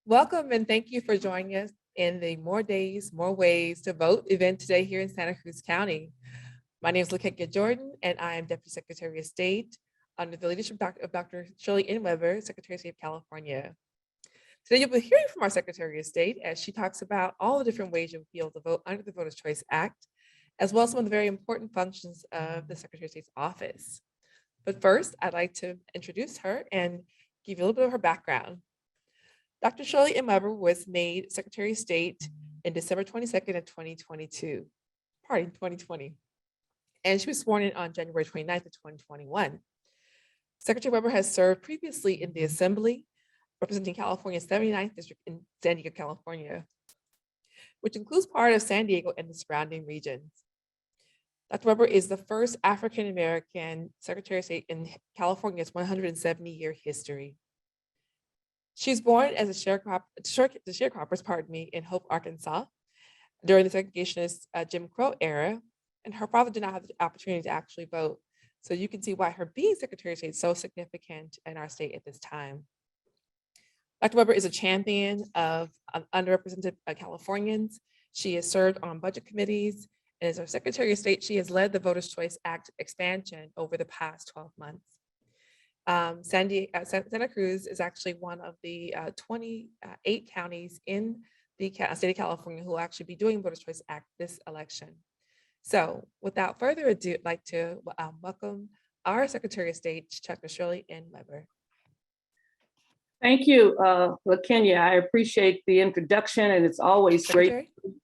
Welcome and thank you for joining us in the More Days, More Ways to Vote event today here in Santa Cruz County. My name is Alicia Jordan and I am Deputy Secretary of State under the leadership of Dr. Shirley N. Weber, Secretary of State of California. Today you'll be hearing from our Secretary of State as she talks about all the different ways you'll be able to vote under the Voters' Choice Act, as well as some of the very important functions of the Secretary of State's office. But first, I'd like to introduce her and give you a little bit of her background. Dr. Shirley M. Weber was made Secretary of State in December 22nd of 2020. And she was sworn in on January 29th of 2021. Secretary Weber has served previously in the Assembly, representing California's 79th District in San Diego, California, which includes part of San Diego and the surrounding regions. Dr. Weber is the first African-American Secretary of State in California's 170-year history. She was born as the sharecroppers, in Hope, Arkansas, during the segregationist Jim Crow era, and her father did not have the opportunity to actually vote. So you can see why her being Secretary of State is so significant in our state at this time. Dr. Weber is a champion of underrepresented Californians. She has served on budget committees, and as our Secretary of State, she has led the Voters' Choice Act expansion over the past 12 months. Santa Cruz is actually one of the 28 counties in the state of California who will actually be doing Voters' Choice Act this election. So without further ado, I'd like to welcome our Secretary of State, Dr. Shirley N. Weber. Thank you, LaKenya. I appreciate the introduction, and it's always Secretary? Great.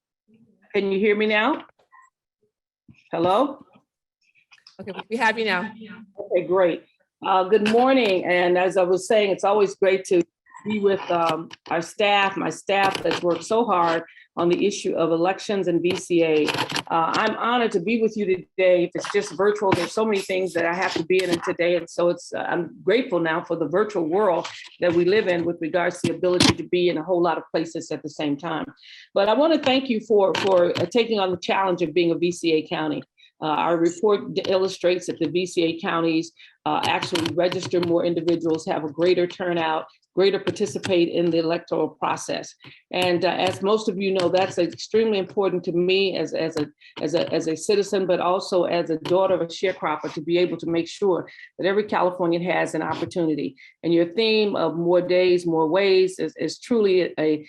Can you hear me now? Hello? Okay, we have you now. Okay, great. Good morning, and as I was saying, it's always great to be with our staff, my staff that's worked so hard on the issue of elections and VCA. I'm honored to be with you today. If it's just virtual, there's so many things that I have to be in today, and so I'm grateful now for the virtual world that we live in with regards to the ability to be in a whole lot of places at the same time. But I want to thank you for taking on the challenge of being a VCA county. Our report illustrates that the VCA counties actually register more individuals, have a greater turnout, greater participate in the electoral process. And as most of you know, that's extremely important to me as a citizen, but also as a daughter of a sharecropper, to be able to make sure that every Californian has an opportunity. And your theme of more days, more ways is truly a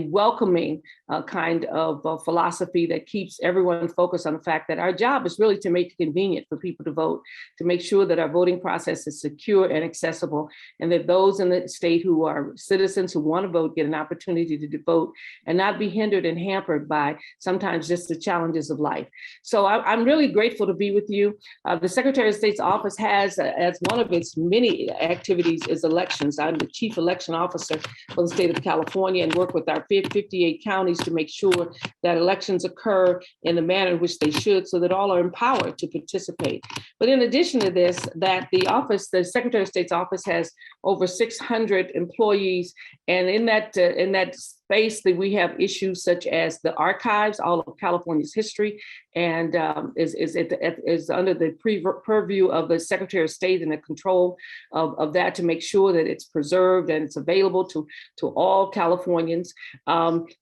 welcoming kind of philosophy that keeps everyone focused on the fact that our job is really to make it convenient for people to vote, to make sure that our voting process is secure and accessible, and that those in the state who are citizens who want to vote get an opportunity to vote and not be hindered and hampered by sometimes just the challenges of life. So I'm really grateful to be with you. The Secretary of State's office has, as one of its many activities, is elections. I'm the Chief Election Officer for the state of California and work with our 58 counties to make sure that elections occur in the manner in which they should, so that all are empowered to participate. But in addition to this, that the Secretary of State's office has over 600 employees, and in that space that we have issues such as the archives, all of California's history, and is under the purview of the Secretary of State and the control of that, to make sure that it's preserved and it's available to all Californians.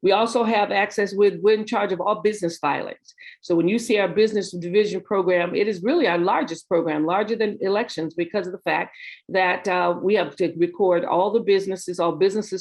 We also have access we're in charge of all business filings. So when you see our business division program, it is really our largest program, larger than elections, because of the fact that we have to record all businesses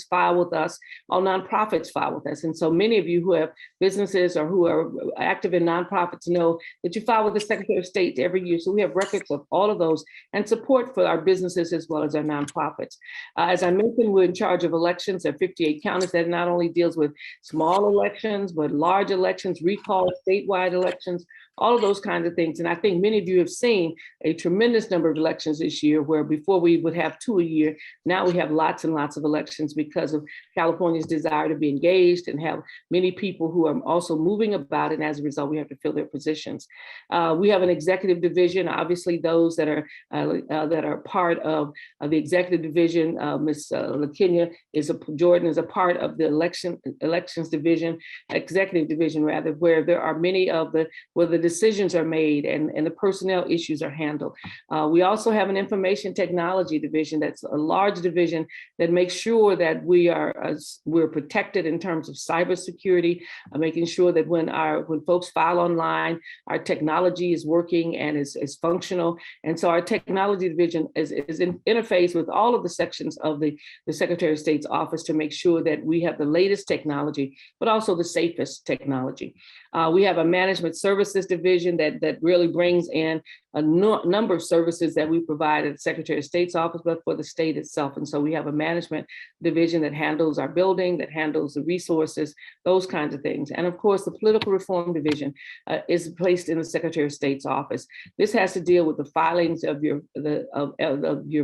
file with us, all nonprofits file with us. And so many of you who have businesses or who are active in nonprofits know that you file with the Secretary of State every year. So we have records of all of those and support for our businesses as well as our nonprofits. As I mentioned, we're in charge of elections at 58 counties. That not only deals with small elections, but large elections, recall, statewide elections, all of those kinds of things. And I think many of you have seen a tremendous number of elections this year, where before we would have 2 a year, now we have lots and lots of elections because of California's desire to be engaged and have many people who are also moving about. And as a result, we have to fill their positions. We have an executive division. Obviously, those that are part of the executive division, Ms. LaKenya Jordan is a part of the elections division, executive division rather, where there are many of the decisions are made and the personnel issues are handled. We also have an information technology division that's a large division that makes sure that we're protected in terms of cybersecurity, making sure that when folks file online, our technology is working and is functional. And so our technology division is in interface with all of the sections of the Secretary of State's office to make sure that we have the latest technology, but also the safest technology. We have a management services division that really brings in a number of services that we provide at the Secretary of State's office, but for the state itself. And so we have a management division that handles our building, that handles the resources, those kinds of things. And of course, the political reform division is placed in the Secretary of State's office. This has to deal with the filings of your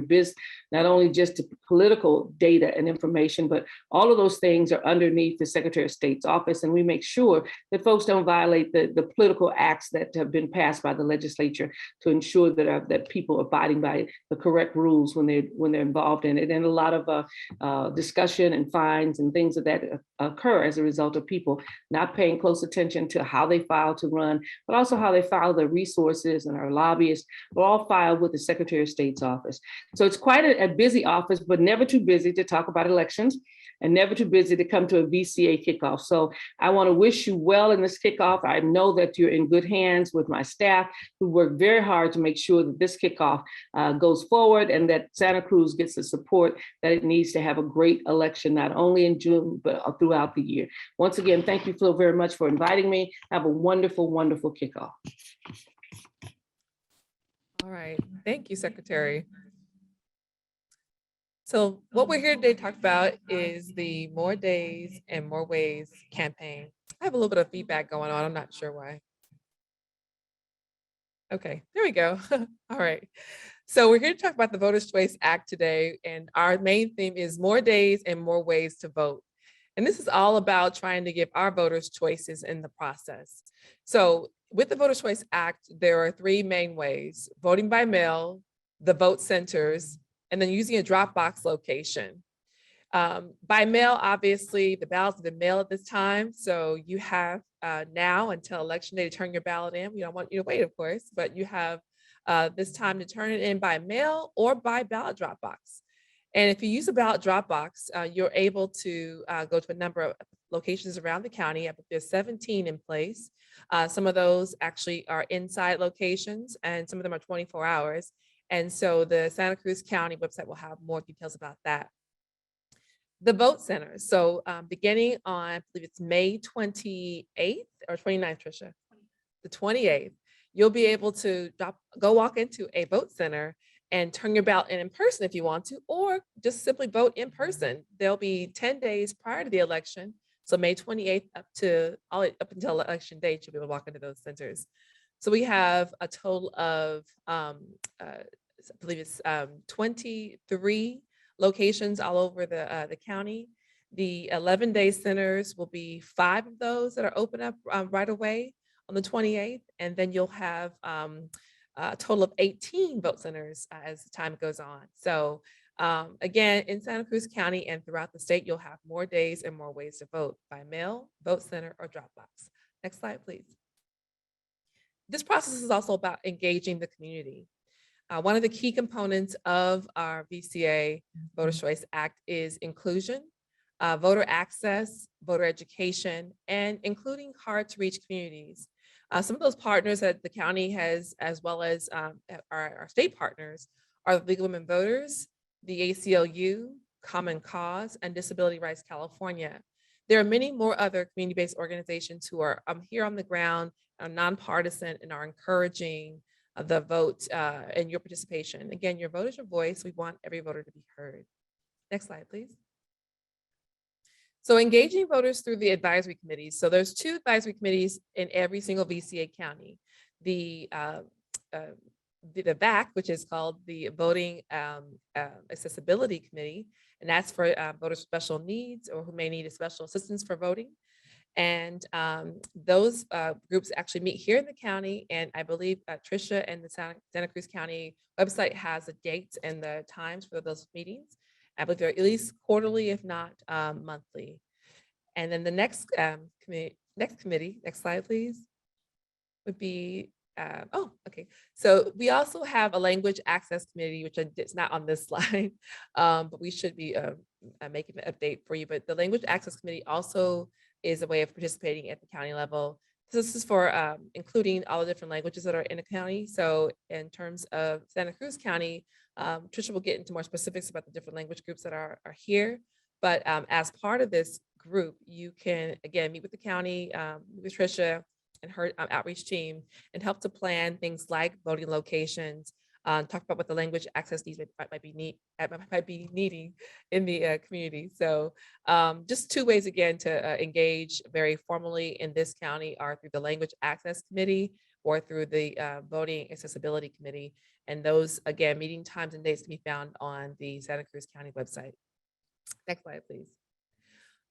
business, not only just the political data and information, but all of those things are underneath the Secretary of State's office. And we make sure that folks don't violate the political acts that have been passed by the legislature to ensure that people are abiding by the correct rules when they're involved in it. And a lot of discussion and fines and things of that occur as a result of people not paying close attention to how they file to run, but also how they file their resources, and our lobbyists are all filed with the Secretary of State's office. So it's quite a busy office, but never too busy to talk about elections and never too busy to come to a VCA kickoff. So I want to wish you well in this kickoff. I know that you're in good hands with my staff, who work very hard to make sure that this kickoff goes forward and that Santa Cruz gets the support that it needs to have a great election, not only in June, but throughout the year. Once again, thank you so very much for inviting me. Have a wonderful, wonderful kickoff. All right, thank you, Secretary. So what we're here today to talk about is the More Days and More Ways campaign. I have a little bit of feedback going on. I'm not sure why. Okay, there we go. All right. So we're here to talk about the Voters' Choice Act today. And our main theme is more days and more ways to vote. And this is all about trying to give our voters choices in the process. So with the Voters' Choice Act, there are three main ways: voting by mail, the vote centers, and then using a drop box location. By mail, obviously, the ballots have been mailed at this time. So you have now until election day to turn your ballot in. We don't want you to wait, of course, but you have this time to turn it in by mail or by ballot drop box. And if you use a ballot drop box, you're able to go to a number of locations around the county. I think there's 17 in place. Some of those actually are inside locations, and some of them are 24 hours. And so the Santa Cruz County website will have more details about that. The vote centers. So beginning on, I believe it's May 28th or 29th, Tricia, the 28th, you'll be able to go walk into a vote center and turn your ballot in person if you want to, or just simply vote in person. There'll be 10 days prior to the election. So May 28th up until election day, you'll be able to walk into those centers. So we have a total of, I believe it's 23 locations all over the county. The 11-day centers will be 5 of those that are open up right away on the 28th. And then you'll have a total of 18 vote centers as the time goes on. So again, in Santa Cruz County and throughout the state, you'll have more days and more ways to vote: by mail, vote center, or drop box. Next slide, please. This process is also about engaging the community. One of the key components of our VCA Voters' Choice Act is inclusion, voter access, voter education, and including hard to reach communities. Some of those partners that the county has, as well as our state partners, are the League of Women Voters, the ACLU, Common Cause, and Disability Rights California. There are many more other community-based organizations who are here on the ground, are nonpartisan, and are encouraging the vote and your participation. Again, your vote is your voice. We want every voter to be heard. Next slide, please. So engaging voters through the advisory committees. So there's 2 advisory committees in every single VCA county. The VAC, which is called the Voting Accessibility Committee, and that's for voters with special needs or who may need a special assistance for voting. And those groups actually meet here in the county. And I believe Tricia and the Santa Cruz County website has the dates and the times for those meetings. I believe they're at least quarterly, if not monthly. And then the next committee, next slide, please, would be, oh, okay. So we also have a language access committee, which it's not on this slide, but we should be making an update for you. But the language access committee also is a way of participating at the county level. So this is for including all the different languages that are in the county. So in terms of Santa Cruz County, Tricia will get into more specifics about the different language groups that are here. But as part of this group, you can, again, meet with the county, with Tricia and her outreach team, and help to plan things like voting locations, talk about what the language access needs might be needing in the community. So just two ways, again, to engage very formally in this county are through the Language Access Committee or through the Voting Accessibility Committee. And those, again, meeting times and dates can be found on the Santa Cruz County website. Next slide, please.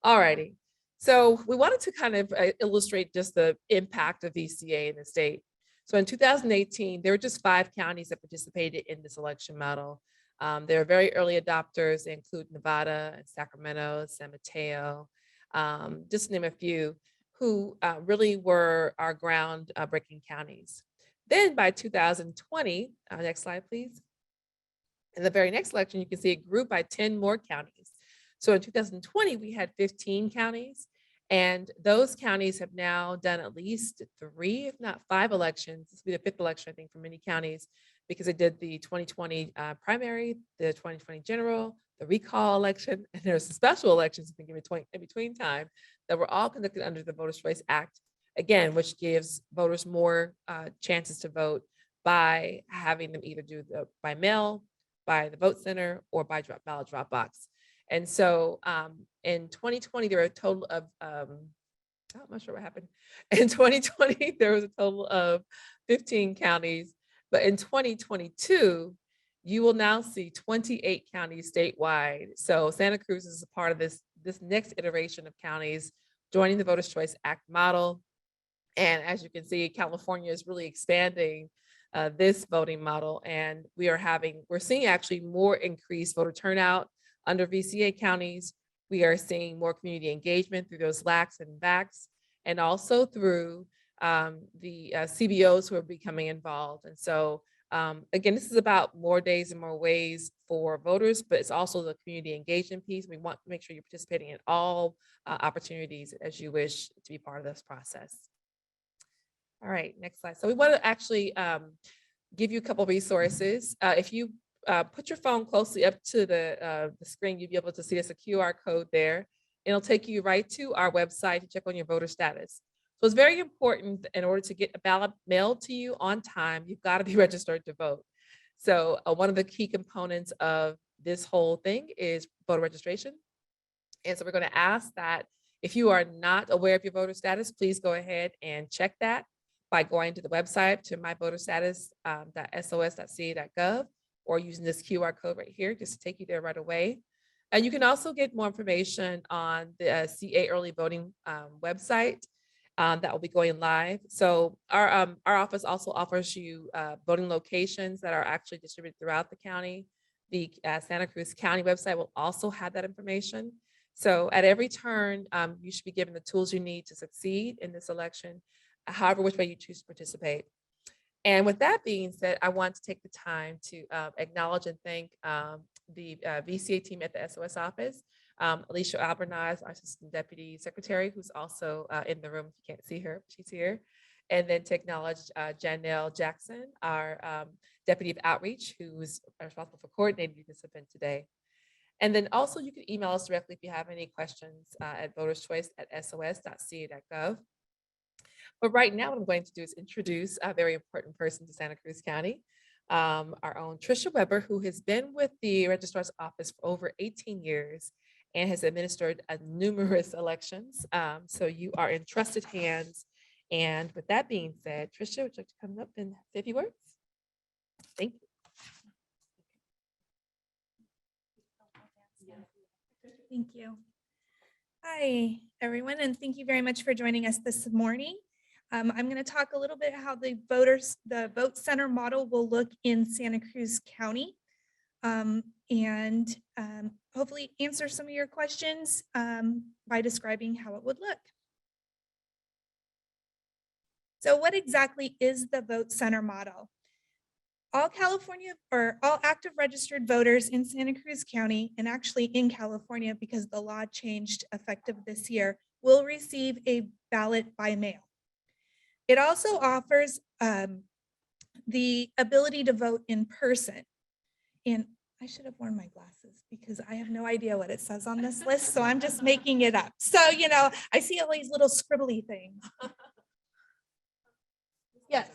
All righty. So we wanted to kind of illustrate just the impact of VCA in the state. So in 2018, there were just 5 counties that participated in this election model. They were very early adopters. They include Nevada, and Sacramento, San Mateo, just to name a few, who really were our ground-breaking counties. Then by 2020, next slide, please. In the very next election, you can see it grew by 10 more counties. So in 2020, we had 15 counties, and those counties have now done at least 3, if not 5 elections. This will be the 5th election, I think, for many counties, because they did the 2020 primary, the 2020 general, the recall election, and there's some special elections in between time that were all conducted under the Voters' Choice Act, again, which gives voters more chances to vote by having them either do by mail, by the vote center, or by ballot drop box. And so in 2020, there were a total of, I'm not sure what happened. In 2020, there was a total of 15 counties, but in 2022, you will now see 28 counties statewide. So Santa Cruz is a part of this next iteration of counties joining the Voters' Choice Act model. And as you can see, California is really expanding this voting model, and we're seeing actually more increased voter turnout under VCA counties. We are seeing more community engagement through those LACs and VACs, and also through the CBOs who are becoming involved. And so again, this is about more days and more ways for voters, but it's also the community engagement piece. We want to make sure you're participating in all opportunities as you wish to be part of this process. All right, next slide. So we want to actually give you a couple resources. If you put your phone closely up to the screen, you'll be able to see there's a QR code there. It'll take you right to our website to check on your voter status. So it's very important in order to get a ballot mailed to you on time, you've got to be registered to vote. So one of the key components of this whole thing is voter registration. And so we're going to ask that if you are not aware of your voter status, please go ahead and check that by going to the website to myvoterstatus.sos.ca.gov or using this QR code right here just to take you there right away. And you can also get more information on the CA early voting website that will be going live. So our office also offers you voting locations that are actually distributed throughout the county. The Santa Cruz County website will also have that information. So at every turn, you should be given the tools you need to succeed in this election, however which way you choose to participate. And with that being said, I want to take the time to acknowledge and thank the VCA team at the SOS office, Alicia, Albornoz, our Assistant Deputy Secretary, who's also in the room. If you can't see her, she's here. And then to acknowledge Janelle Jackson, our Deputy of Outreach, who's responsible for coordinating this event today. And then also you can email us directly if you have any questions at voterschoice@sos.ca.gov. But right now, what I'm going to do is introduce a very important person to Santa Cruz County, our own Tricia Weber, who has been with the Registrar's Office for over 18 years and has administered numerous elections. So you are in trusted hands. And with that being said, Tricia, would you like to come up and say a few words? Thank you. Thank you. Hi, everyone, and thank you very much for joining us this morning. I'm going to talk a little bit how the vote center model will look in Santa Cruz County, and hopefully answer some of your questions by describing how it would look. So what exactly is the vote center model? All California or all active registered voters in Santa Cruz County, and actually in California because the law changed effective this year, will receive a ballot by mail. It also offers the ability to vote in person. And I should have worn my glasses because I have no idea what it says on this list, so I'm just making it up. So, you know, I see all these little scribbly things. Yes.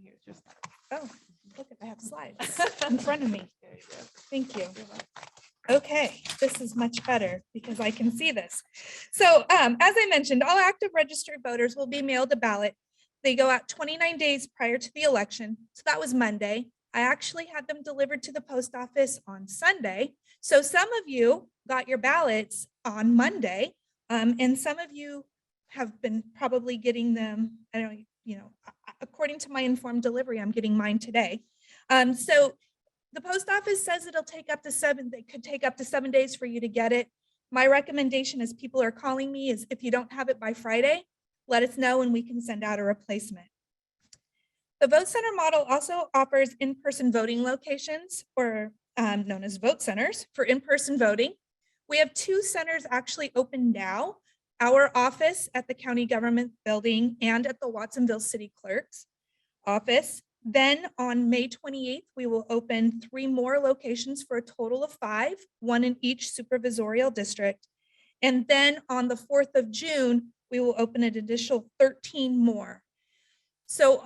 Here's your slide. Oh, look, I have slides in front of me. There you go. Thank you. Okay, this is much better because I can see this. So as I mentioned, all active registered voters will be mailed a ballot. They go out 29 days prior to the election. So that was Monday. I actually had them delivered to the post office on Sunday. So some of you got your ballots on Monday, and some of you have been probably getting them, I don't know, you know, according to my informed delivery, I'm getting mine today. So the post office says it'll take up to it could take up to 7 days for you to get it. My recommendation as people are calling me is if you don't have it by Friday, let us know and we can send out a replacement. The vote center model also offers in-person voting locations, or known as vote centers, for in-person voting. We have 2 centers actually open now, our office at the county government building and at the Watsonville City Clerk's office. Then on May 28th, we will open 3 more locations for a total of 5, 1 in each supervisorial district. And then on the 4th of June, we will open an additional 13 more. So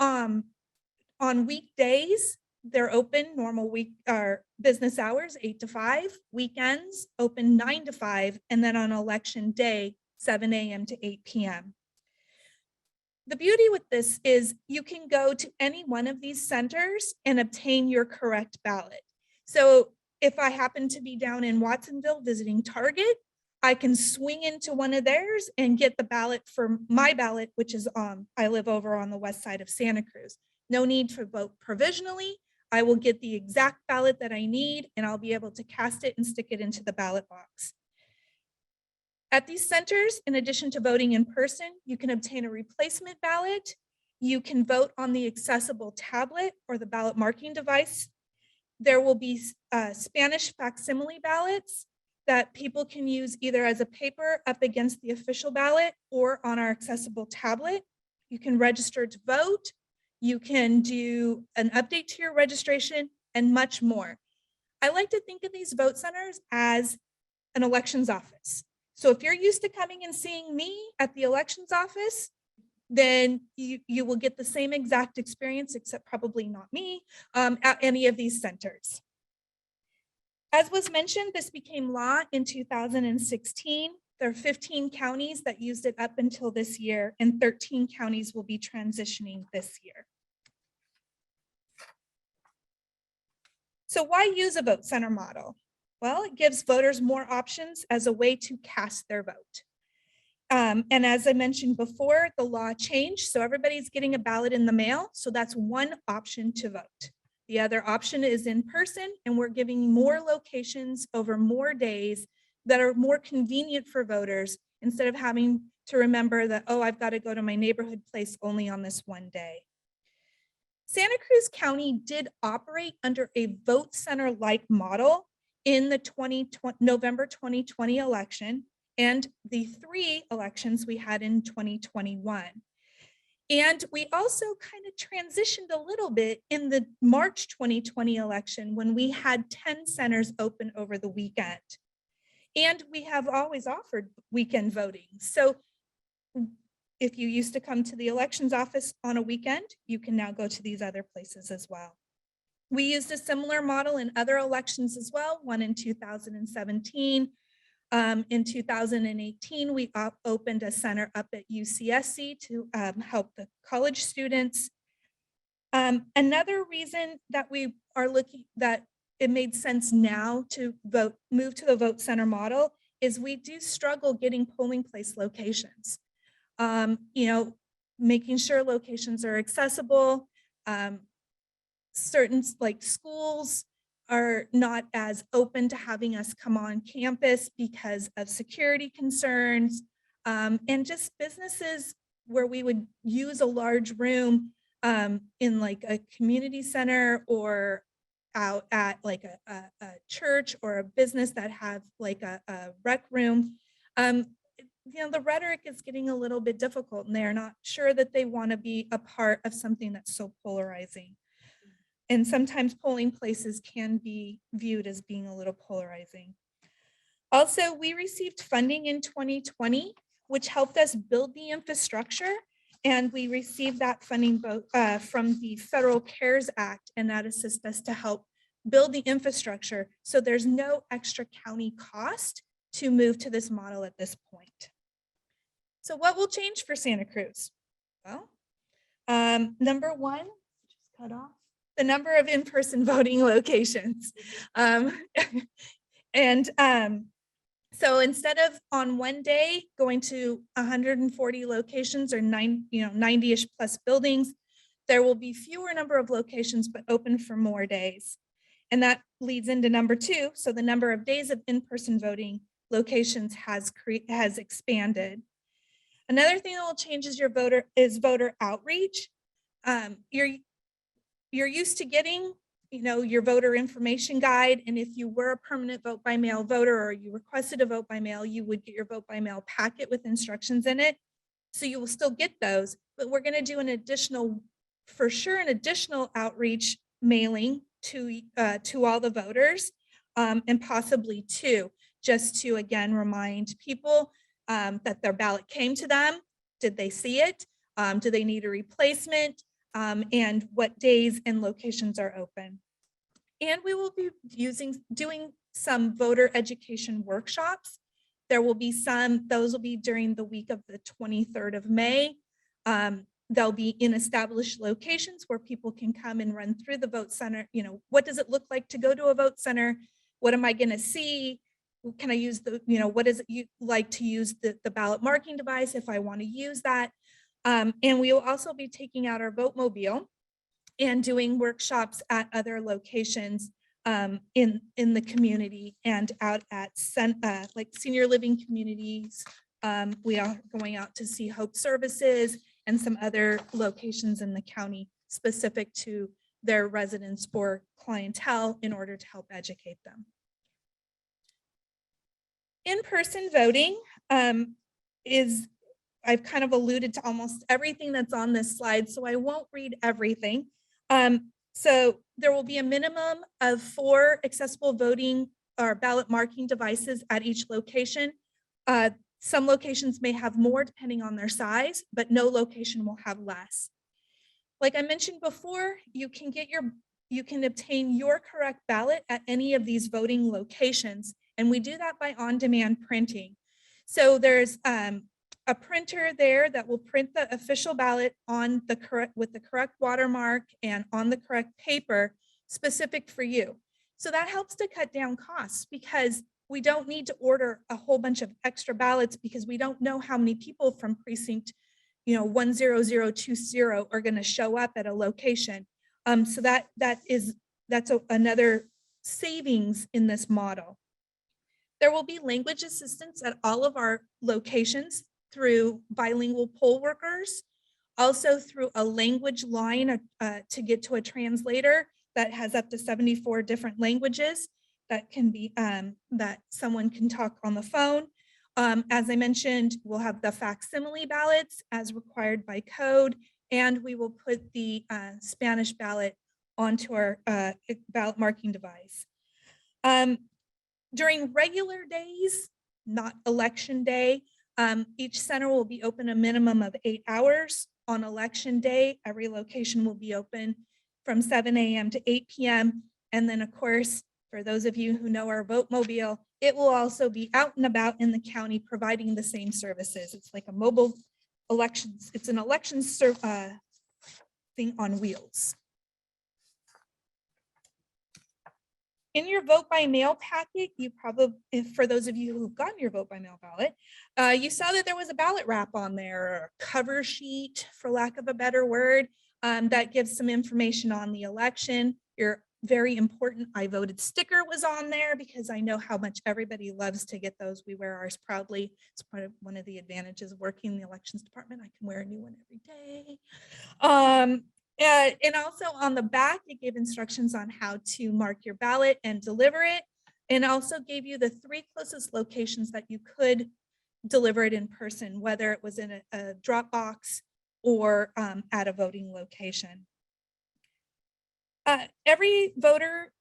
on weekdays, they're open normal week or business hours, 8 to 5, weekends open 9 to 5, and then on election day, 7 a.m. to 8 p.m. The beauty with this is you can go to any one of these centers and obtain your correct ballot. So if I happen to be down in Watsonville visiting Target, I can swing into one of theirs and get the ballot for my ballot, which is I live over on the west side of Santa Cruz. No need to vote provisionally. I will get the exact ballot that I need and I'll be able to cast it and stick it into the ballot box. At these centers, in addition to voting in person, you can obtain a replacement ballot. You can vote on the accessible tablet or the ballot marking device. There will be Spanish facsimile ballots that people can use either as a paper up against the official ballot or on our accessible tablet. You can register to vote. You can do an update to your registration and much more. I like to think of these vote centers as an elections office. So if you're used to coming and seeing me at the elections office, then you will get the same exact experience, except probably not me, at any of these centers. As was mentioned, this became law in 2016. There are 15 counties that used it up until this year, and 13 counties will be transitioning this year. So why use a vote center model? Well, it gives voters more options as a way to cast their vote. And as I mentioned before, the law changed, so everybody's getting a ballot in the mail. So that's one option to vote. The other option is in person, and we're giving more locations over more days that are more convenient for voters instead of having to remember that, oh, I've got to go to my neighborhood place only on this one day. Santa Cruz County did operate under a vote center-like model in the November 2020 election and the 3 elections we had in 2021. And we also kind of transitioned a little bit in the March 2020 election when we had 10 centers open over the weekend. And we have always offered weekend voting. So if you used to come to the elections office on a weekend, you can now go to these other places as well. We used a similar model in other elections as well, one in 2017. In 2018, we opened a center up at UCSC to help the college students. Another reason that we are looking that it made sense now to move to the vote center model is we do struggle getting polling place locations. Making sure locations are accessible. Certain like schools are not as open to having us come on campus because of security concerns, and just businesses where we would use a large room in like a community center or out at like a church or a business that have like a rec room, the rhetoric is getting a little bit difficult and they're not sure that they want to be a part of something that's so polarizing. And sometimes polling places can be viewed as being a little polarizing. Also, we received funding in 2020, which helped us build the infrastructure. And we received that funding both from the Federal CARES Act, and that assists us to help build the infrastructure. So there's no extra county cost to move to this model at this point. So what will change for Santa Cruz? Well, number one, just cut off the number of in-person voting locations. So instead of on one day going to 140 locations or 90-ish plus buildings, there will be fewer number of locations, but open for more days. And that leads into number two. So the number of days of in-person voting locations has expanded. Another thing that will change is voter outreach. You're used to getting your voter information guide. And if you were a permanent vote by mail voter or you requested a vote by mail, you would get your vote by mail packet with instructions in it. So you will still get those, but we're going to do an additional outreach mailing to all the voters and possibly two, just to again remind people that their ballot came to them. Did they see it? Do they need a replacement? And what days and locations are open. And we will be doing some voter education workshops. There will be those will be during the week of the 23rd of May. They'll be in established locations where people can come and run through the vote center. What does it look like to go to a vote center? What am I going to see? Can I use what is it like to use the ballot marking device if I want to use that? And we will also be taking out our vote mobile and doing workshops at other locations in the community and out at like senior living communities. We are going out to see Hope Services and some other locations in the county specific to their residents or clientele in order to help educate them. In-person voting I've kind of alluded to almost everything that's on this slide, so I won't read everything. So there will be a minimum of 4 accessible voting or ballot marking devices at each location. Some locations may have more depending on their size, but no location will have less. Like I mentioned before, you can obtain your correct ballot at any of these voting locations, and we do that by on-demand printing. So there's a printer there that will print the official ballot with the correct watermark and on the correct paper specific for you. So that helps to cut down costs because we don't need to order a whole bunch of extra ballots because we don't know how many people from precinct 10020 are going to show up at a location. So that's another savings in this model. There will be language assistance at all of our locations through bilingual poll workers, also through a language line to get to a translator that has up to 74 different languages that can be that someone can talk on the phone. As I mentioned, we'll have the facsimile ballots as required by code, and we will put the Spanish ballot onto our ballot marking device. During regular days, not election day, each center will be open a minimum of 8 hours. On election day, every location will be open from 7 a.m. to 8 p.m. And then, of course, for those of you who know our vote mobile, it will also be out and about in the county providing the same services. It's like a mobile elections. It's an election thing on wheels. In your vote by mail packet, you probably, for those of you who've gotten your vote by mail ballot, you saw that there was a ballot wrap on there, or a cover sheet, for lack of a better word, that gives some information on the election, your very important I voted sticker was on there because I know how much everybody loves to get those. We wear ours proudly. It's part of one of the advantages of working in the elections department. I can wear a new one every day. And also on the back, it gave instructions on how to mark your ballot and deliver it, and also gave you the 3 closest locations that you could deliver it in person, whether it was in a drop box or at a voting location. Every voter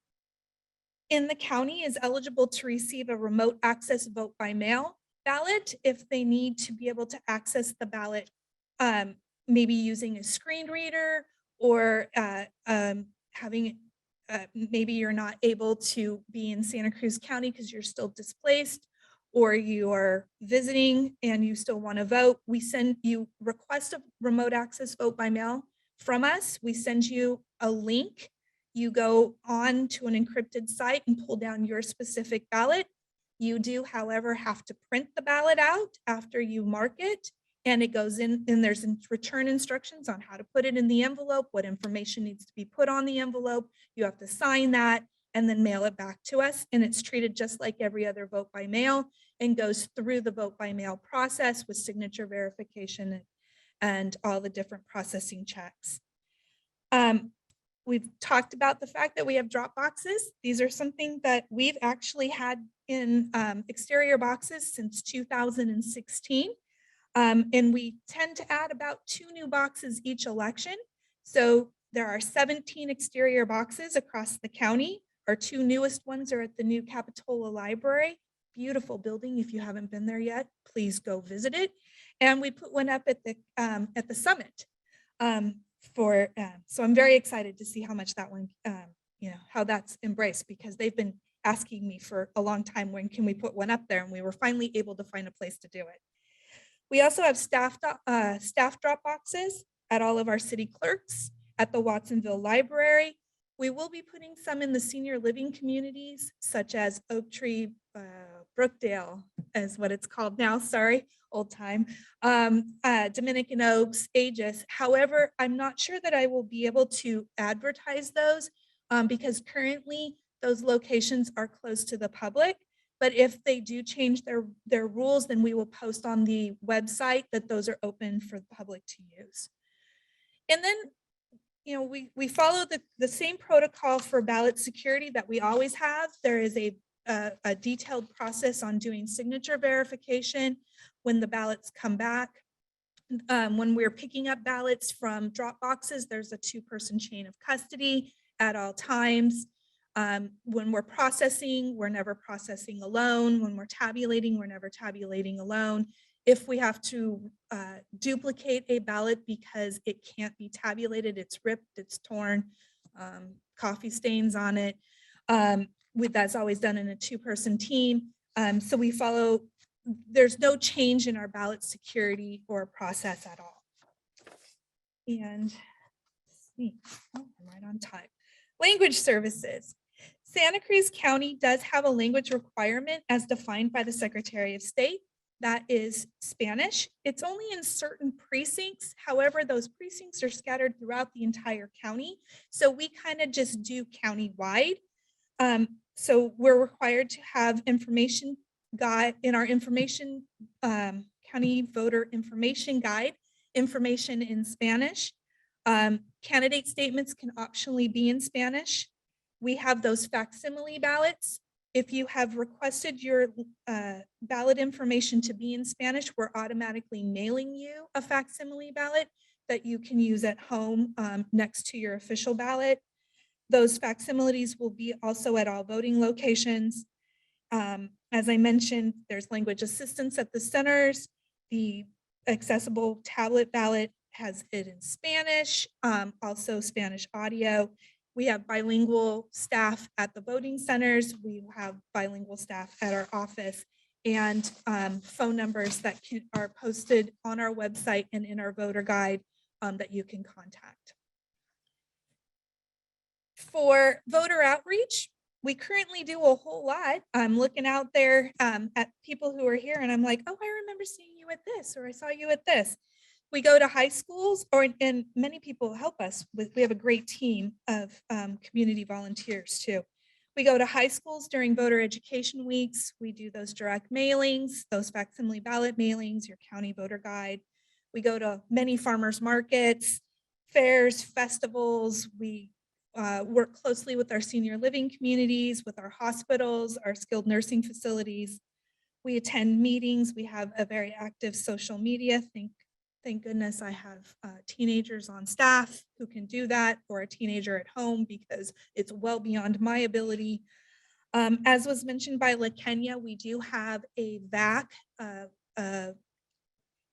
in the county is eligible to receive a remote access vote by mail ballot if they need to be able to access the ballot, maybe using a screen reader or having, maybe you're not able to be in Santa Cruz County because you're still displaced, or you're visiting and you still want to vote. We send you request a remote access vote by mail from us. We send you a link. You go on to an encrypted site and pull down your specific ballot. You do, however, have to print the ballot out after you mark it, and it goes in, and there's return instructions on how to put it in the envelope, what information needs to be put on the envelope. You have to sign that and then mail it back to us. And it's treated just like every other vote by mail and goes through the vote by mail process with signature verification and all the different processing checks. We've talked about the fact that we have drop boxes. These are something that we've actually had in exterior boxes since 2016. And we tend to add about 2 new boxes each election. So there are 17 exterior boxes across the county. Our 2 newest ones are at the new Capitola Library. Beautiful building. If you haven't been there yet, please go visit it. And we put one up at the summit. So I'm very excited to see how much that one, how that's embraced, because they've been asking me for a long time, when can we put one up there? And we were finally able to find a place to do it. We also have staff drop boxes at all of our city clerks, at the Watsonville Library. We will be putting some in the senior living communities, such as Oak Tree, Brookdale is what it's called now, sorry, old time, Dominican Oaks, Aegis. However, I'm not sure that I will be able to advertise those because currently those locations are closed to the public. But if they do change their rules, then we will post on the website that those are open for the public to use. And then, we follow the same protocol for ballot security that we always have. There is a detailed process on doing signature verification when the ballots come back. When we're picking up ballots from drop boxes, there's a 2-person chain of custody at all times. When we're processing, we're never processing alone. When we're tabulating, we're never tabulating alone. If we have to duplicate a ballot because it can't be tabulated, it's ripped, it's torn, coffee stains on it, that's always done in a 2-person team. So we follow, there's no change in our ballot security or process at all. And I'm right on time. Language services. Santa Cruz County does have a language requirement as defined by the Secretary of State. That is Spanish. It's only in certain precincts. However, those precincts are scattered throughout the entire county. So we kind of just do county-wide. So we're required to have information guide in our information, county voter information guide, information in Spanish. Candidate statements can optionally be in Spanish. We have those facsimile ballots. If you have requested your ballot information to be in Spanish, we're automatically mailing you a facsimile ballot that you can use at home next to your official ballot. Those facsimiles will be also at all voting locations. As I mentioned, there's language assistance at the centers. The accessible tablet ballot has it in Spanish, also Spanish audio. We have bilingual staff at the voting centers. We have bilingual staff at our office, and phone numbers that are posted on our website and in our voter guide that you can contact. For voter outreach, we currently do a whole lot. I'm looking out there at people who are here and I'm like, oh, I remember seeing you at this, or I saw you at this. We go to high schools, and many people help us with, we have a great team of community volunteers too. We go to high schools during voter education weeks. We do those direct mailings, those facsimile ballot mailings, your county voter guide. We go to many farmers markets, fairs, festivals. We work closely with our senior living communities, with our hospitals, our skilled nursing facilities. We attend meetings. We have a very active social media. Thank goodness I have teenagers on staff who can do that, or a teenager at home, because it's well beyond my ability. As was mentioned by LaKenya, we do have a VAC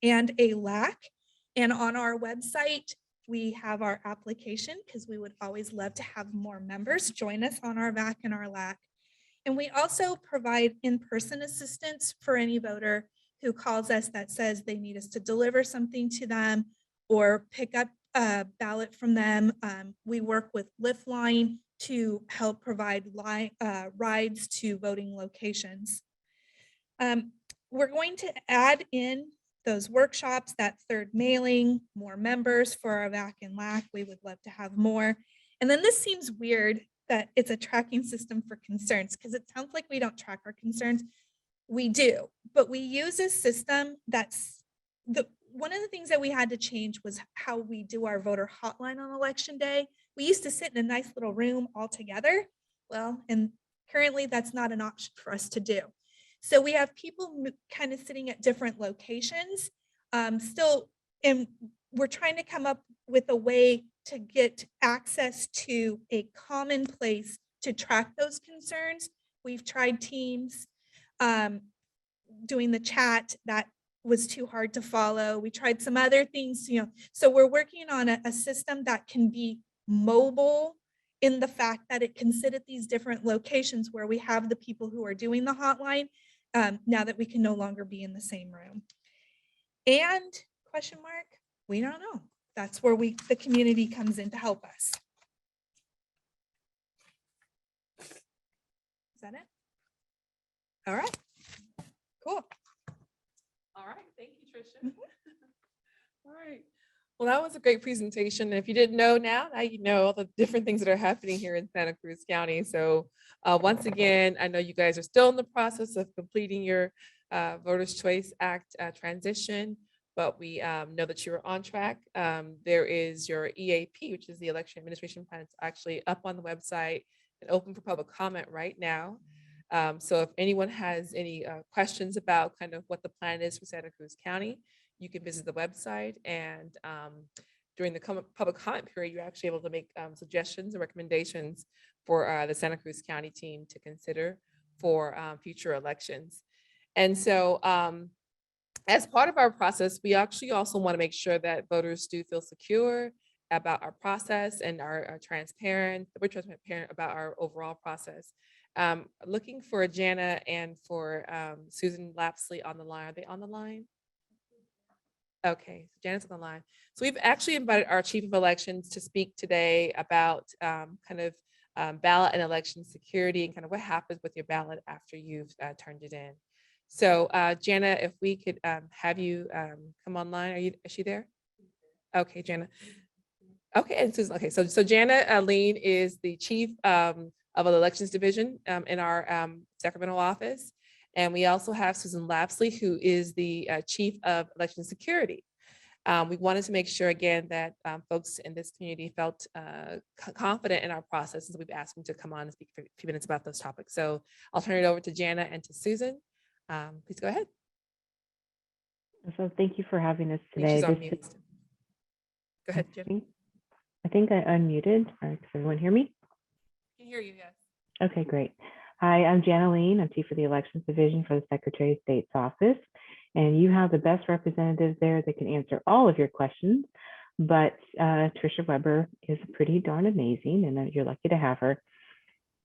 and a LAC. And on our website, we have our application, because we would always love to have more members join us on our VAC and our LAC. And we also provide in-person assistance for any voter who calls us that says they need us to deliver something to them or pick up a ballot from them. We work with Liftline to help provide rides to voting locations. We're going to add in those workshops, that third mailing, more members for our VAC and LAC. We would love to have more. And then this seems weird that it's a tracking system for concerns, because it sounds like we don't track our concerns. We do, but we use a system that's one of the things that we had to change was how we do our voter hotline on election day. We used to sit in a nice little room all together. Well, and currently that's not an option for us to do. So we have people kind of sitting at different locations still, and we're trying to come up with a way to get access to a common place to track those concerns. We've tried Teams, doing the chat, that was too hard to follow. We tried some other things, so we're working on a system that can be mobile, in the fact that it can sit at these different locations where we have the people who are doing the hotline, now that we can no longer be in the same room. And question mark, we don't know. That's where the community comes in to help us. Is that it? All right. Cool. All right, thank you, Tricia. All right. Well, that was a great presentation. And if you didn't know now you know all the different things that are happening here in Santa Cruz County. So once again, I know you guys are still in the process of completing your Voters' Choice Act transition, but we know that you're on track. There is your EAP, which is the Election Administration Plan. It's actually up on the website and open for public comment right now. So if anyone has any questions about kind of what the plan is for Santa Cruz County, you can visit the website, and during the public comment period, you're actually able to make suggestions and recommendations for the Santa Cruz County team to consider for future elections. And so as part of our process, we actually also want to make sure that voters do feel secure about our process and are transparent. We're transparent about our overall process. Looking for Jana and for Susan Lapsley on the line. Are they on the line? Okay, so Janet's on the line. So we've actually invited our Chief of Elections to speak today about kind of ballot and election security and kind of what happens with your ballot after you've turned it in. So Jana, if we could have you come online. Is she there? Okay, Jana. Okay, and Susan. Okay, so Jana Lean is the Chief of the Elections Division in our Sacramento office. And we also have Susan Lapsley, who is the Chief of Election Security. We wanted to make sure, again, that folks in this community felt confident in our process, and so we've asked them to come on and speak for a few minutes about those topics. So I'll turn it over to Jana and to Susan. Please go ahead. So thank you for having us today. She's on mute. Go ahead, Jana. I think I unmuted. Can everyone hear me? I can hear you, yes. Okay, great. Hi, I'm Jana Lean. I'm Chief of the Elections Division for the Secretary of State's office. And you have the best representatives there that can answer all of your questions. But Tricia Weber is pretty darn amazing, and you're lucky to have her.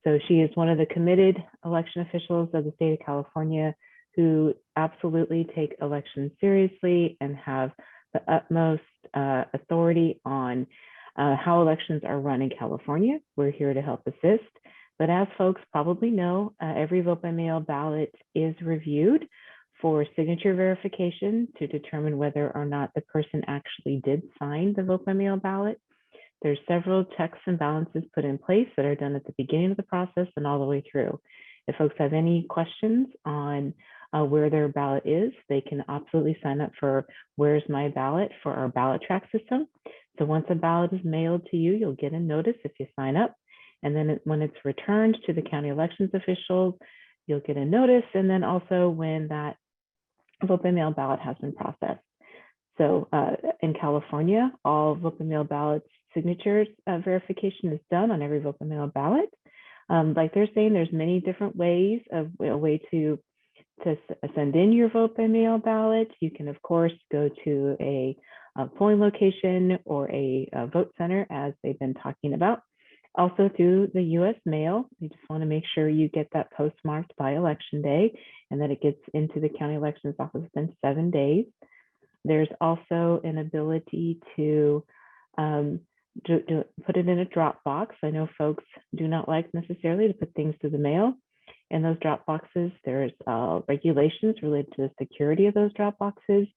So she is one of the committed election officials of the state of California who absolutely take elections seriously and have the utmost authority on how elections are run in California. We're here to help assist. But as folks probably know, every vote by mail ballot is reviewed for signature verification to determine whether or not the person actually did sign the vote by mail ballot. There's several checks and balances put in place that are done at the beginning of the process and all the way through. If folks have any questions on where their ballot is, they can absolutely sign up for Where's My Ballot for our ballot track system. So once a ballot is mailed to you, you'll get a notice if you sign up. And then when it's returned to the county elections officials, you'll get a notice. And then also when that vote by mail ballot has been processed. So in California, all vote by mail ballots signatures verification is done on every vote by mail ballot. Like they're saying, there's many different ways of a way to send in your vote by mail ballot. You can, of course, go to a polling location or a vote center, as they've been talking about. Also through the U.S. mail, you just want to make sure you get that postmarked by election day and that it gets into the county elections office within 7 days. There's also an ability to put it in a drop box. I know folks do not like necessarily to put things through the mail. In those drop boxes, there's regulations related to the security of those drop boxes.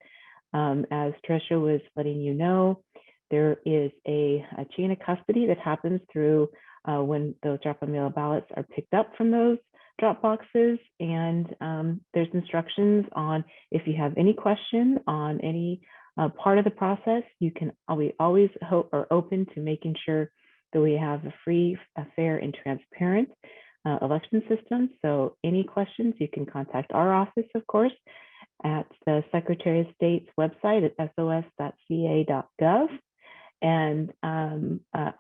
As Tricia was letting you know, there is a chain of custody that happens through when those drop by mail ballots are picked up from those drop boxes. And there's instructions on if you have any question on any part of the process, we always are open to making sure that we have a free, fair, and transparent election system. So any questions, you can contact our office, of course, at the Secretary of State's website at sos.ca.gov. And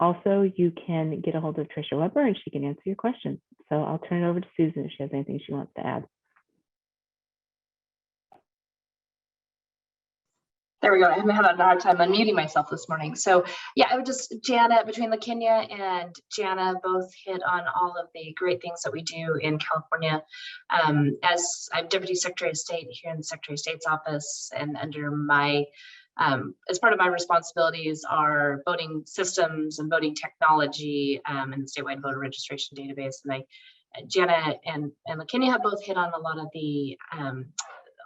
also you can get a hold of Tricia Weber and she can answer your questions. So I'll turn it over to Susan if she has anything she wants to add. There we go. I'm having a hard time unmuting myself this morning. So yeah, I would just, Jana, between LaKenya and Jana both hit on all of the great things that we do in California. As I'm Deputy Secretary of State here in the Secretary of State's office, and under my, as part of my responsibilities are voting systems and voting technology and the statewide voter registration database. And Jana and LaKenya have both hit on a lot of the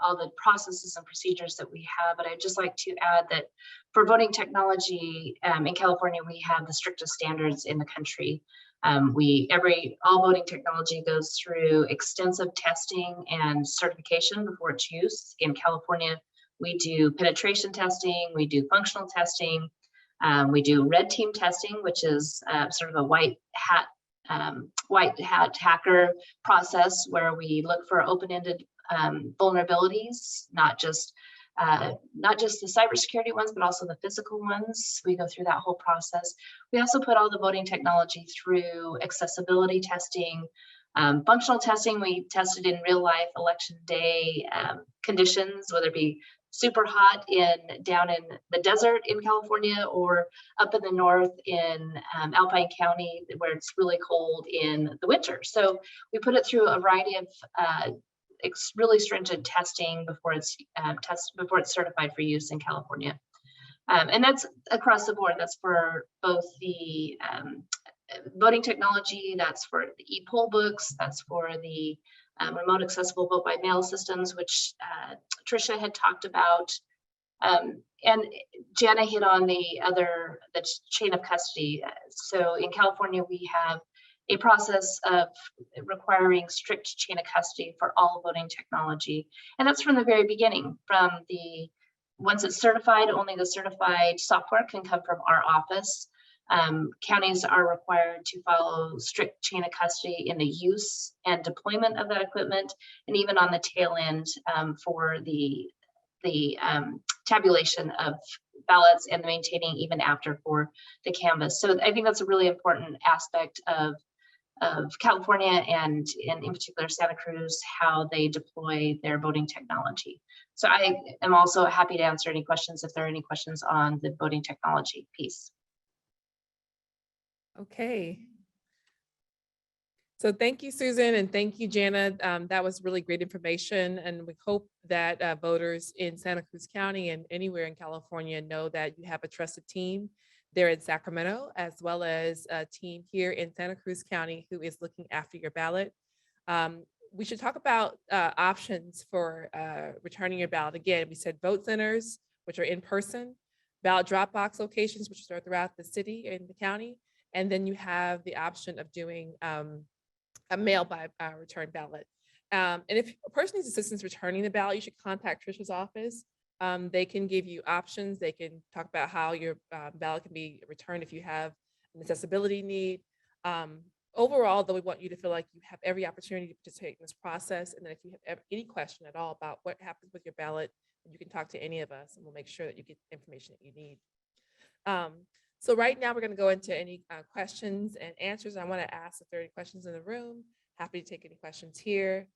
all the processes and procedures that we have, but I'd just like to add that for voting technology in California, we have the strictest standards in the country. All voting technology goes through extensive testing and certification before its use. In California, we do penetration testing, we do functional testing, we do red team testing, which is sort of a white hat hacker process where we look for open-ended vulnerabilities, not just the cybersecurity ones, but also the physical ones. We go through that whole process. We also put all the voting technology through accessibility testing, functional testing. We tested in real life election day conditions, whether it be super hot down in the desert in California or up in the north in Alpine County where it's really cold in the winter. So we put it through a variety of really stringent testing before it's certified for use in California. And that's across the board. That's for both the voting technology, that's for the e-poll books, that's for the remote accessible vote by mail systems, which Tricia had talked about. And Jana hit on the chain of custody. So in California, we have a process of requiring strict chain of custody for all voting technology. And that's from the very beginning. Once it's certified, only the certified software can come from our office. Counties are required to follow strict chain of custody in the use and deployment of that equipment, and even on the tail end for the tabulation of ballots and the maintaining even after for the canvas. So I think that's a really important aspect of California and in particular Santa Cruz, how they deploy their voting technology. So I am also happy to answer any questions if there are any questions on the voting technology piece. Okay. So thank you, Susan, and thank you, Jana. That was really great information. And we hope that voters in Santa Cruz County and anywhere in California know that you have a trusted team there in Sacramento, as well as a team here in Santa Cruz County who is looking after your ballot. we should talk about options for returning your ballot. Again, we said vote centers, which are in person, ballot drop box locations, which are throughout the city and the county. And then you have the option of doing a mail by return ballot. And if a person needs assistance returning the ballot, you should contact Tricia's office. They can give you options. They can talk about how your ballot can be returned if you have an accessibility need. Overall, though, we want you to feel like you have every opportunity to participate in this process. And then if you have any question at all about what happens with your ballot, you can talk to any of us and we'll make sure that you get the information that you need. So right now we're going to go into any questions and answers. I want to ask if there are any questions in the room. Happy to take any questions here.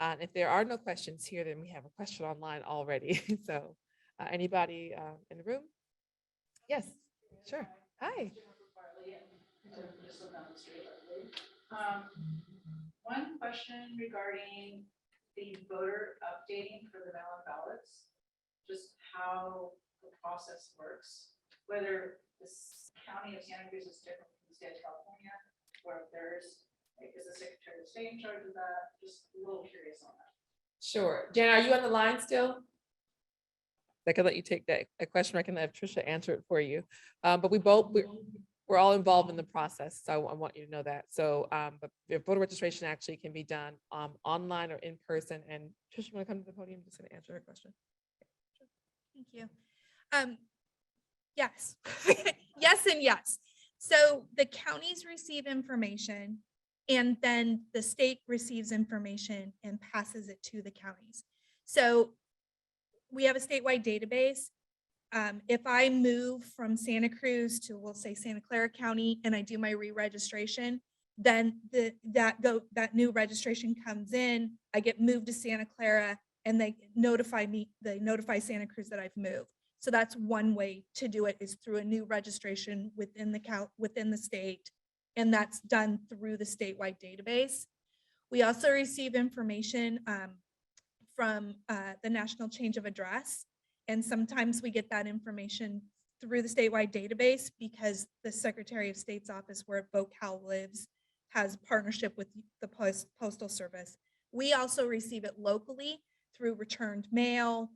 If there are no questions here, then we have a question online already. So anybody in the room? Yes, sure. Hi. One question regarding the voter updating for the mail-in ballots, just how the process works, whether this county of Santa Cruz is different from the state of California, or if there's, like, is the Secretary of State in charge of that? Just a little curious on that. Sure. Jan, are you on the line still? I can let you take that a question. I can have Tricia answer it for you. But we're all involved in the process, so I want you to know that. So, but the voter registration actually can be done online or in person. And Tricia, you want to come to the podium? I'm just going to answer her question. Thank you. Yes, yes, and yes. So the counties receive information and then the state receives information and passes it to the counties. So we have a statewide database. If I move from Santa Cruz to, we'll say, Santa Clara County, and I do my re-registration, then that new registration comes in, I get moved to Santa Clara, and they notify Santa Cruz that I've moved. So that's one way to do it, is through a new registration within the state, and that's done through the statewide database. We also receive information from the National Change of Address, and sometimes we get that information through the statewide database because the Secretary of State's office, where VoCal lives, has partnership with the Postal Service. We also receive it locally through returned mail,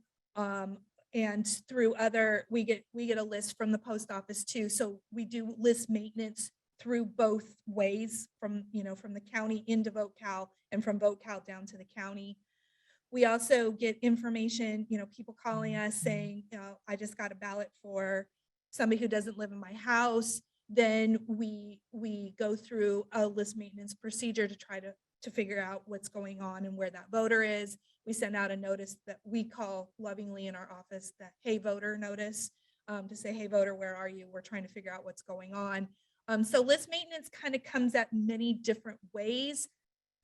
and through other, we get a list from the post office too. So we do list maintenance through both ways, from the county into VoCal and from VoCal down to the county. We also get information, people calling us saying, I just got a ballot for somebody who doesn't live in my house. Then we go through a list maintenance procedure to try to figure out what's going on and where that voter is. We send out a notice that we call lovingly in our office the "Hey Voter" notice, to say, "Hey voter, where are you? We're trying to figure out what's going on." So list maintenance kind of comes at many different ways,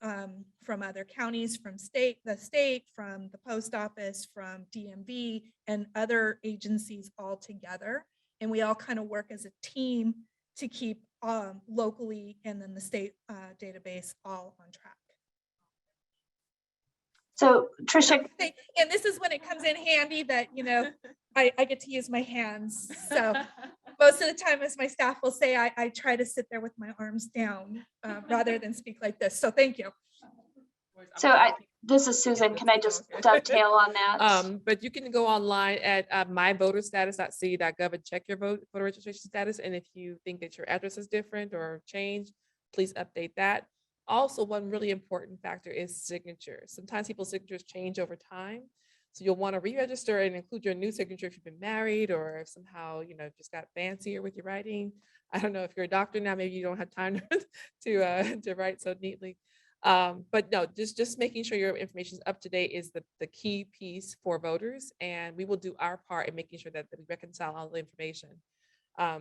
from other counties, from the state, from the post office, from DMV, and other agencies all together. And we all kind of work as a team to keep locally and then the state database all on track. So Tricia, And this is when it comes in handy that, I get to use my hands. So most of the time, as my staff will say, I try to sit there with my arms down rather than speak like this. So thank you. so this is Susan. Can I just dovetail on that? But you can go online at myvoterstatus.ca.gov and check your voter registration status. And if you think that your address is different or changed, please update that. Also, one really important factor is signatures. Sometimes people's signatures change over time. So you'll want to re-register and include your new signature if you've been married, or if somehow, just got fancier with your writing. I don't know, if you're a doctor now, maybe you don't have time to write so neatly. But no, just making sure your information is up to date is the key piece for voters. And we will do our part in making sure that we reconcile all the information. Let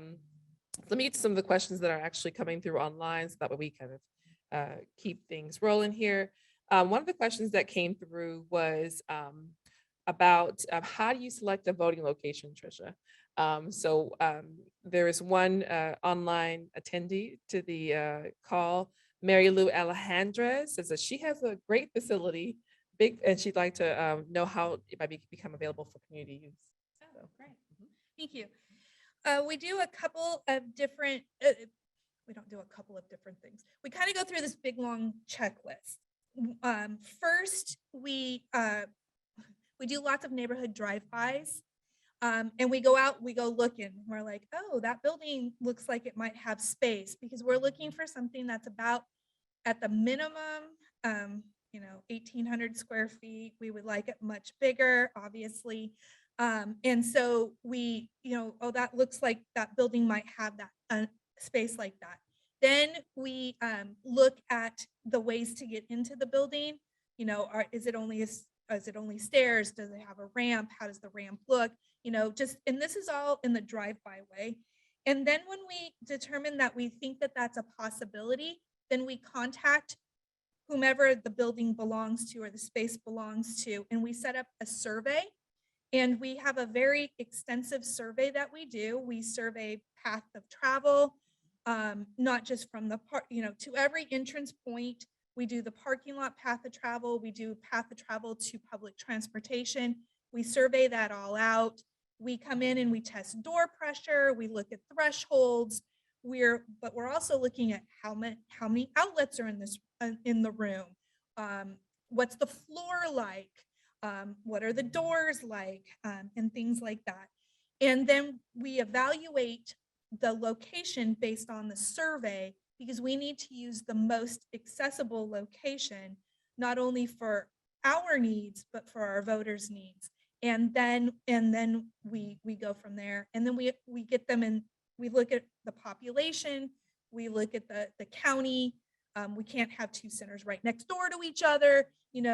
me get to some of the questions that are actually coming through online, so that way we kind of keep things rolling here. One of the questions that came through was about how do you select a voting location, Tricia? There is one online attendee to the call, Mary Lou Alejandra, says that she has a great facility, and she'd like to know how it might become available for community use. Oh, great. Thank you. We do a couple of different, we don't do a couple of different things. We kind of go through this big long checklist. First, we do lots of neighborhood drive-bys. And we go out, we go looking, we're like, oh, that building looks like it might have space, because we're looking for something that's about at the minimum, 1,800 square feet. We would like it much bigger, obviously. And so we, oh, that looks like that building might have that space like that. Then we look at the ways to get into the building. Is it only stairs? Does it have a ramp? How does the ramp look? And this is all in the drive-by way. And then when we determine that we think that that's a possibility, then we contact whomever the building belongs to or the space belongs to, and we set up a survey. And we have a very extensive survey that we do. We survey path of travel, not just from the park, to every entrance point. We do the parking lot path of travel. We do path of travel to public transportation. We survey that all out. We come in and we test door pressure. We look at thresholds. But we're also looking at how many outlets are in the room. What's the floor like? What are the doors like? And things like that. And then we evaluate the location based on the survey, because we need to use the most accessible location, not only for our needs, but for our voters' needs. And then we go from there. And then we get them in, we look at the population, we look at the county. We can't have two centers right next door to each other,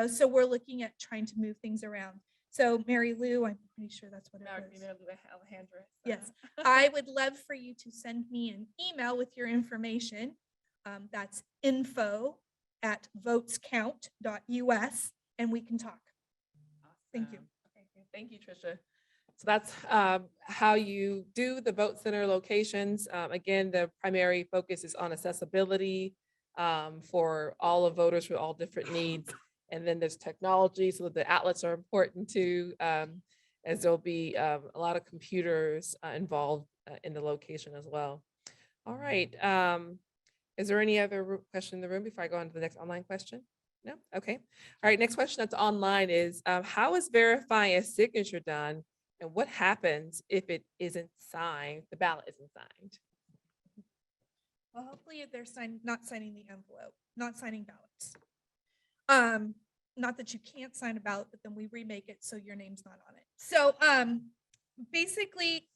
so we're looking at trying to move things around. So Mary Lou, I'm pretty sure that's what it is. Alejandra. Yes, I would love for you to send me an email with your information. That's info@votescount.us, and we can talk. Thank you. Okay, thank you, Tricia. So that's how you do the vote center locations. Again, the primary focus is on accessibility for all of voters with all different needs. And then there's technology, so the outlets are important too, as there'll be a lot of computers involved in the location as well. All right. Is there any other question in the room before I go on to the next online question? No? Okay. All right. Next question that's online is, how is verifying a signature done? And what happens if it isn't signed, the ballot isn't signed? Well, hopefully they're not signing the envelope, not signing ballots. Not that you can't sign a ballot, but then we remake it so your name's not on it. So basically,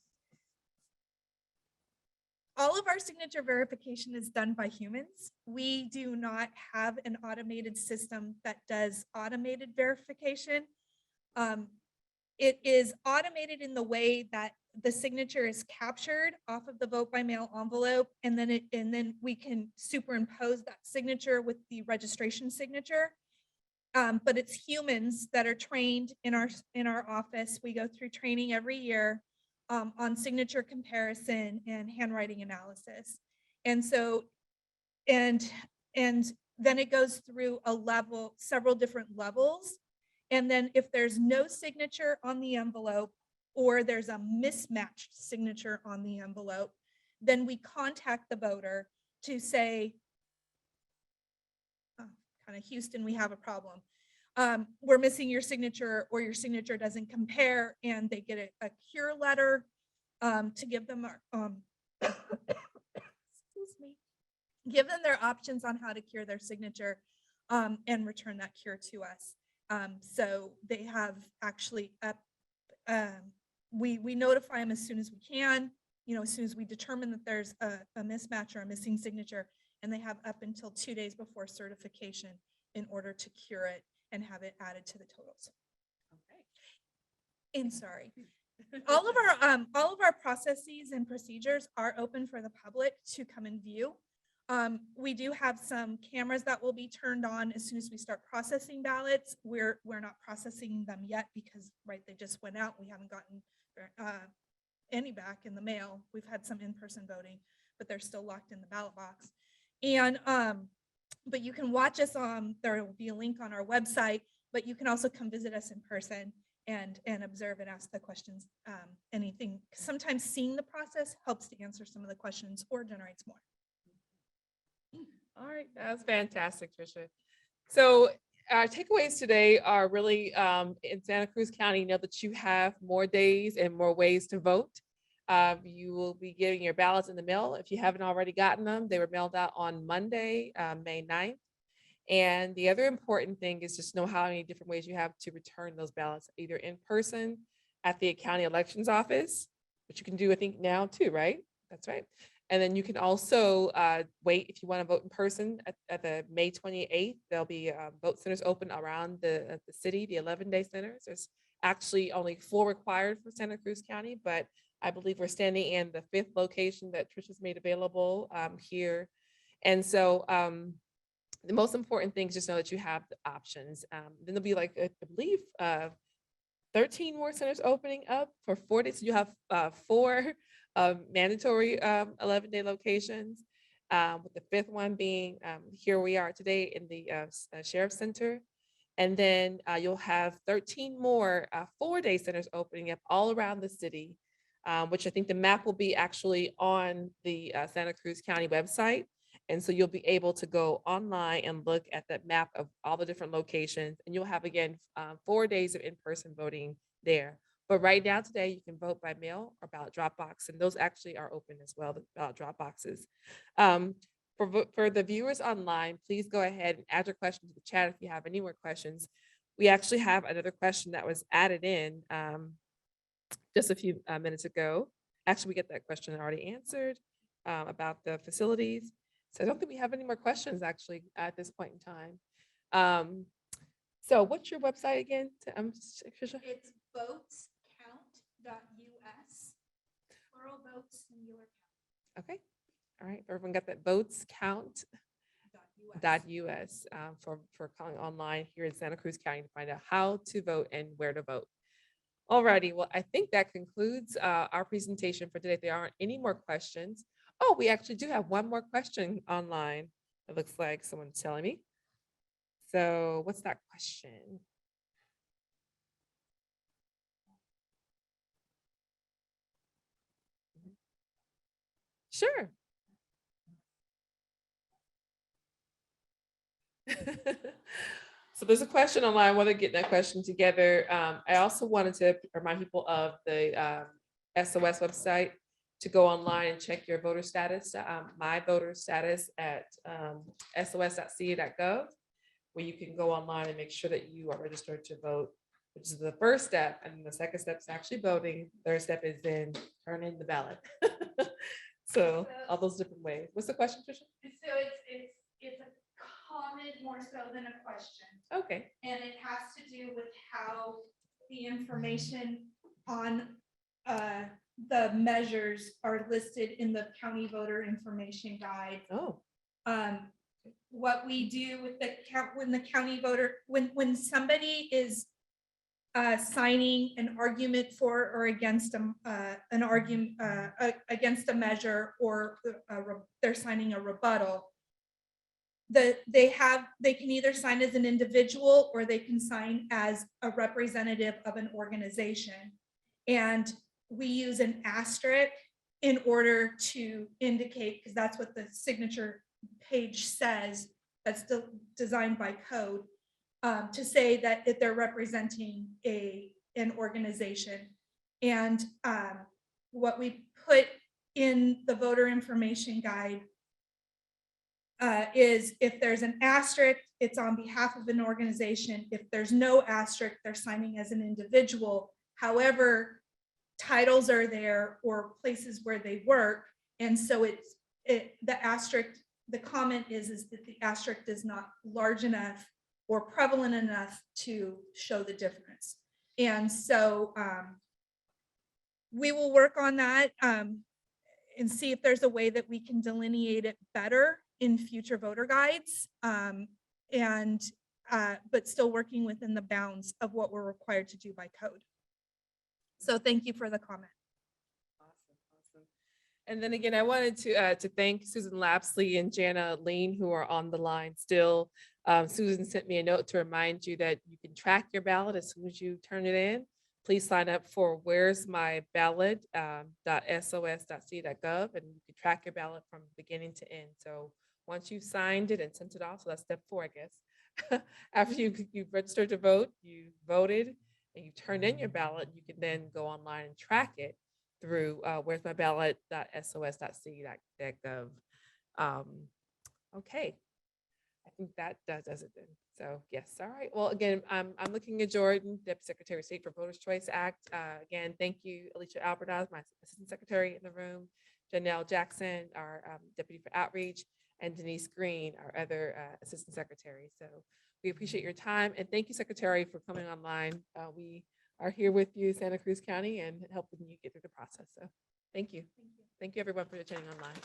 all of our signature verification is done by humans. We do not have an automated system that does automated verification. It is automated in the way that the signature is captured off of the vote by mail envelope, and then we can superimpose that signature with the registration signature. But it's humans that are trained in our office. We go through training every year on signature comparison and handwriting analysis. And so, and then it goes through several different levels. And then if there's no signature on the envelope, or there's a mismatched signature on the envelope, then we contact the voter to say, kind of Houston, we have a problem. We're missing your signature, or your signature doesn't compare, and they get a cure letter to give them excuse me, give them their options on how to cure their signature and return that cure to us. So they have actually we notify them as soon as we can, as soon as we determine that there's a mismatch or a missing signature, and they have up until 2 days before certification in order to cure it and have it added to the totals. Okay. And sorry, all of our processes and procedures are open for the public to come and view. We do have some cameras that will be turned on as soon as we start processing ballots. We're not processing them yet because they just went out. We haven't gotten any back in the mail. We've had some in-person voting, but they're still locked in the ballot box. And but you can watch us there will be a link on our website, but you can also come visit us in person and observe and ask the questions. Anything, sometimes seeing the process helps to answer some of the questions or generates more. All right, that was fantastic, Tricia. So our takeaways today are really in Santa Cruz County, know that you have more days and more ways to vote. You will be getting your ballots in the mail. If you haven't already gotten them, they were mailed out on Monday, May 9th. And the other important thing is just know how many different ways you have to return those ballots, either in person at the county elections office, which you can do, I think now too, right? That's right. And then you can also wait if you want to vote in person at the May 28th. There'll be vote centers open around the city, the 11-day centers. There's actually only 4 required for Santa Cruz County, but I believe we're standing in the 5th location that Trisha's made available here. And so the most important thing is just know that you have the options. Then there'll be like, I believe, 13 more centers opening up for 4 days. So you have 4 mandatory 11-day locations, with the 5th one being here we are today in the Sheriff's Center. And then you'll have 13 more 4-day centers opening up all around the city, which I think the map will be actually on the Santa Cruz County website. And so you'll be able to go online and look at that map of all the different locations. And you'll have, again, 4 days of in-person voting there. But right now today, you can vote by mail or ballot drop box. And those actually are open as well, the ballot drop boxes. For the viewers online, please go ahead and add your question to the chat if you have any more questions. We actually have another question that was added in just a few minutes ago. Actually, we get that question already answered about the facilities. So I don't think we have any more questions actually at this point in time. So what's your website again? Trisha? It's votescount.us, plural votes, singular count. Okay. All right. Everyone got that? Votescount.us for calling online here in Santa Cruz County to find out how to vote and where to vote. Alrighty. Well, I think that concludes our presentation for today. If there aren't any more questions. Oh, we actually do have one more question online. It looks like someone's telling me. So what's that question? Sure. So there's a question online, whether getting that question together. I also wanted to remind people of the SOS website to go online and check your voter status, my voter status at sos.ca.gov, where you can go online and make sure that you are registered to vote, which is the first step. And the second step is actually voting. Third step is then turn in the ballot. So all those different ways. What's the question, Trisha? So it's a comment more so than a question. Okay. And it has to do with how the information on the measures are listed in the county voter information guide. Oh. What we do with the count when the county voter, when somebody is signing an argument for or against an argument against a measure, or they're signing a rebuttal, they can either sign as an individual or they can sign as a representative of an organization. And we use an asterisk in order to indicate, because that's what the signature page says, that's designed by code, to say that if they're representing an organization. And what we put in the voter information guide is if there's an asterisk, it's on behalf of an organization. If there's no asterisk, they're signing as an individual. However, titles are there or places where they work. And so the asterisk, the comment is that the asterisk is not large enough or prevalent enough to show the difference. And so we will work on that and see if there's a way that we can delineate it better in future voter guides, but still working within the bounds of what we're required to do by code. So thank you for the comment. Awesome. And then again, I wanted to thank Susan Lapsley and Jana Lean, who are on the line still. Susan sent me a note to remind you that you can track your ballot as soon as you turn it in. Please sign up for where's my ballot.sos.ca.gov, and you can track your ballot from beginning to end. So once you've signed it and sent it off, so that's step 4, I guess. After you registered to vote, you voted, and you turned in your ballot, you can then go online and track it through where'smyballot.sos.ca.gov. Okay, I think that does it then. So yes, all right. Well, again, I'm looking at Jordan, Deputy Secretary of State for Voters Choice Act. Again, thank you, Alicia Albornoz, my Assistant Secretary in the room, Janelle Jackson, our Deputy for Outreach, and Denise Green, our other Assistant Secretary. So we appreciate your time, and thank you, Secretary, for coming online. We are here with you, Santa Cruz County, and helping you get through the process. So thank you. Thank you, everyone, for attending online.